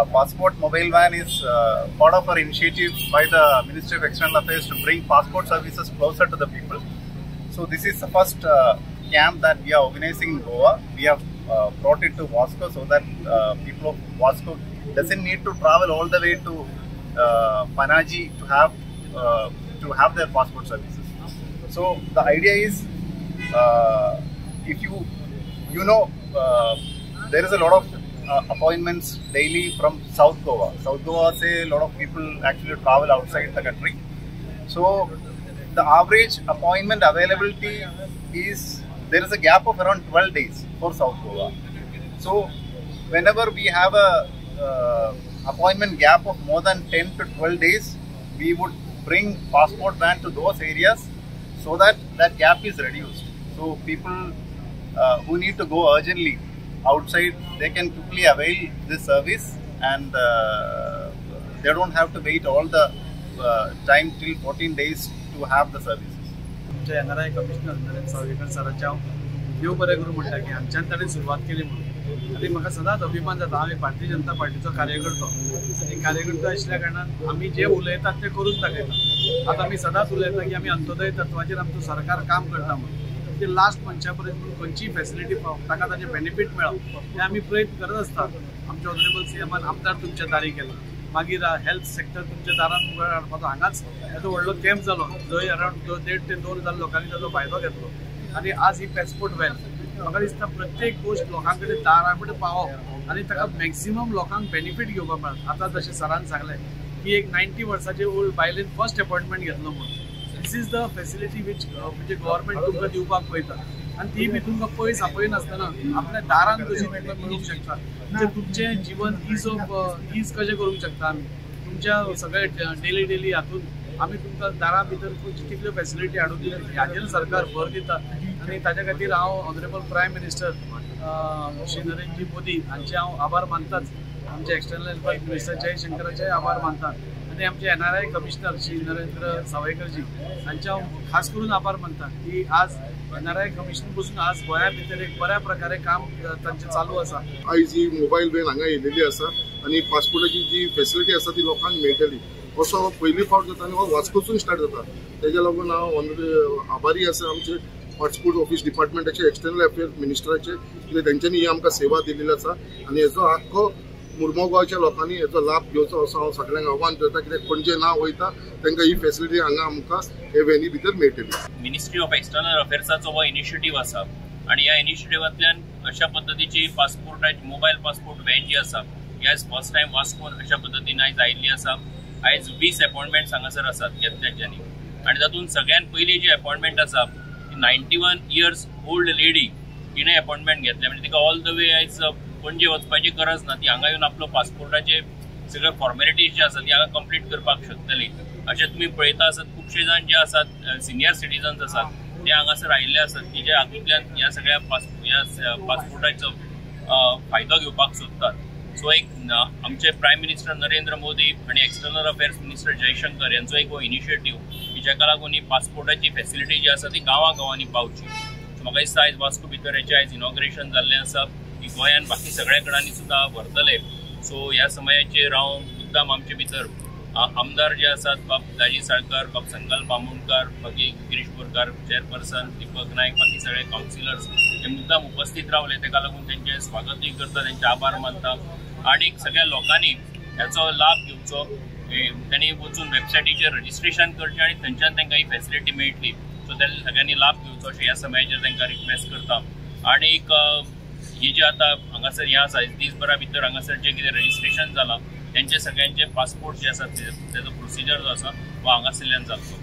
passport mobile van is part of our initiative by the Ministry of External Affairs to bring passport services closer to the people. So this is the first camp that we are organizing in Goa. We have brought it to Vasco so that people of Vasco doesn't need to travel all the way to Panaji to have their passport services. So the idea is, if there is a lot of appointments daily from South Goa. South Goa, say a lot of people actually travel outside the country. So the average appointment availability is, there is a gap of around 12 days for South Goa. So whenever we have a appointment gap of more than 10 to 12 days, we would bring passport van to those areas so that that gap is reduced. So people who need to go urgently outside, they can quickly avail this service, and they don't have to wait all the time till 14 days to have the services. NRI commissioner Narendra Savaykar सरांचे हांव देव बरें करूं म्हणटा की आमच्यान ताणें सुरवात केली म्हणून. आनी म्हाका सदांच अभिमान जाता, हांव भारतीय जनता पार्टीचो कार्यकर्तो आनी कार्यकर्तो आशिल्ल्या कारणान आमी जे उलयतात ते करून दाखयता. आतां आमी सदांच उलयता की आमी अंत्योदय तत्वाचेर आमचो सरकार काम करता म्हणून. ते लास्ट मनशा पर्यंत खंयची फॅसिलिटी ताका ताचें बेनिफीट मेळप हे आमी प्रयत्न करत आसतात. आमच्या ऑनरेबल सीएमान आमदार तुमच्या दारी केला, मागीर हेल्थ सेक्टर तुमच्या दारान मुखार हाडपाचो हांगाच येदो व्हडलो कॅम्प जालो, जंय अरावंड 1.5 ते 2,000 लोकांनी ताचो फायदो घेतलो. आनी आज ही पॅसपोर्ट व्हॅन म्हाका दिसता प्रत्येक गोश्ट लोकां कडेन दारा कडेन पावप आनी ताका मॅक्सिमम लोकांक बेनिफीट घेवपाक मेळत. आतां जशें सरान सांगलें की एक 90 वर्साचे ओल्ड बायलेन फर्स्ट अपॉयंटमेंट घेतलो म्हणून. दिस इज द फॅसिलिटी वीच म्हणजे गव्हर्मेंट तुमकां दिवपाक पळयता, आनी ती बी तुमकां पयस आपयनासतना आपल्या दारान कशी तुमकां मेळूंक शकता. म्हणजे तुमचें जीवन इज कशें करूंक शकता आमी तुमच्या सगळे डेली हातून आमी तुमकां दारा भितर कितल्यो फॅसिलिटी हाडून दिल्या ह्याचेर सरकार भर दिता. आनी ताच्या खातीर हांव honourable prime minister Shri Narendra Modi हांचे हांव आभार मानताच. आमचे एक्सटर्नल अफेअर्स मिनिस्टर जयशंकराचे आभार मानता, आनी आमचे NRI कमिशनर श्री नरेंद्र सावयकरजी हांचे हांव खास करून आभार मानता की आज NRI कमिशन पासून आज गोंया भितर एक बऱ्या प्रकारे काम तांचे चालू आसा. आयज ही मोबायल व्हॅन हांगा येयलेली आसा आनी पासपोर्टाची जी फॅसिलिटी आसा ती लोकांक मेळटली. असो पयली फावट जाता आनी हो वास्कोसून स्टार्ट जाता. तेज्या लागून हांव आभारी आसा आमचे पासपोर्ट ऑफिस डिपार्टमेंटाचे, एक्सटर्नल अफेअर्स मिनिस्टराचे, कित्याक तेंच्यांनी ही आमकां सेवा दिलेली आसा. आनी हेजो आख्खो मुर्मगांव गोंयच्या लोकांनी हेजो लाभ घेवचो असो हांव सगळ्यांक आव्हान करता, कित्याक पणजे नांव वयता तांकां ही फॅसिलिटी हांगा आमकां हे व्हॅनी भितर मेळटली. मिनिस्ट्री ऑफ एक्सटर्नल अफेअर्साचो हो इनिशिएटीव आसा आनी ह्या इनिशिएटिवांतल्यान अशा पद्दतीची पासपोर्टाची मोबायल पासपोर्ट व्हॅन जी आसा ही आयज फर्स्ट टायम वास्कोन अशा पद्दतीन आयज आयिल्ली आसा. आयज 20 अपॉयंटमेंट्स हांगासर आसात घेतल्याच्यांनी, आनी तातूंत सगळ्यान पयली जी अपॉयंटमेंट आसा ती 91 इयर्स ओल्ड लेडी तिणें अपॉयंटमेंट घेतल्या. म्हणजे तिका ऑल द वे आयज पणजे वचपाची गरज ना, ती हांगा येवन आपलो पासपोर्टाचे सगळे फॉर्मेलिटीज जे आसा ती हांगा कंप्लीट करपाक शकतली. अशें तुमी पळयता आसत खुबशे जाण जे आसात सिनियर सिटीजन्स आसात ते हांगासर आयिल्ले आसात की जे हातूंतल्यान ह्या सगळ्या पासपोर्टाचो फायदो घेवपाक सोदतात. सो एक आमचे प्रायम मिनिस्टर नरेंद्र मोदी आनी एक्सटर्नल अफेअर्स मिनिस्टर जयशंकर यांचो एक हो इनिशिएटीव की जाका लागून ही पासपोर्टाची फॅसिलिटी जी आसा ती गांवांनी पावची. म्हाका दिसता आयज वास्को भितर हेचें आयज इनॉग्रेशन जाल्लें आसा की गोंयान बाकी सगळ्या कडांनी सुद्दां व्हरतले. सो ह्या समयाचेर हांव मुद्दाम आमचे भितर आमदार जे आसात बाब दाजी साळकर, बाब संकल्प बामुणकार, बाकी गिरीश बोरकार चेअरपर्सन, दीपक नायक, बाकी सगळे कावन्सिलर्स हे मुद्दाम उपस्थित रावले, ताका लागून तेंचे स्वागतूय करता, तेंचे आभार मानता. आनी सगळ्या लोकांनी ह्याचो लाभ घेवचो. त्यांनी वचून वेबसायटीचेर रजिस्ट्रेशन करचें आनी थंयच्यान तांकां ही फॅसिलिटी मेळटली. सो तांणी सगळ्यांनी लाभ घेवचो अशें ह्या समयाचेर तांकां रिक्वेस्ट करता. आनी ही जी आतां हांगासर हें आसा दिसभरा भितर हांगासर जें कितें रजिस्ट्रेशन जालां तेंचे सगळ्यांचे पासपोर्ट जे आसात तेजो प्रोसिजर जो आसा हो हांगासरल्यान जातलो.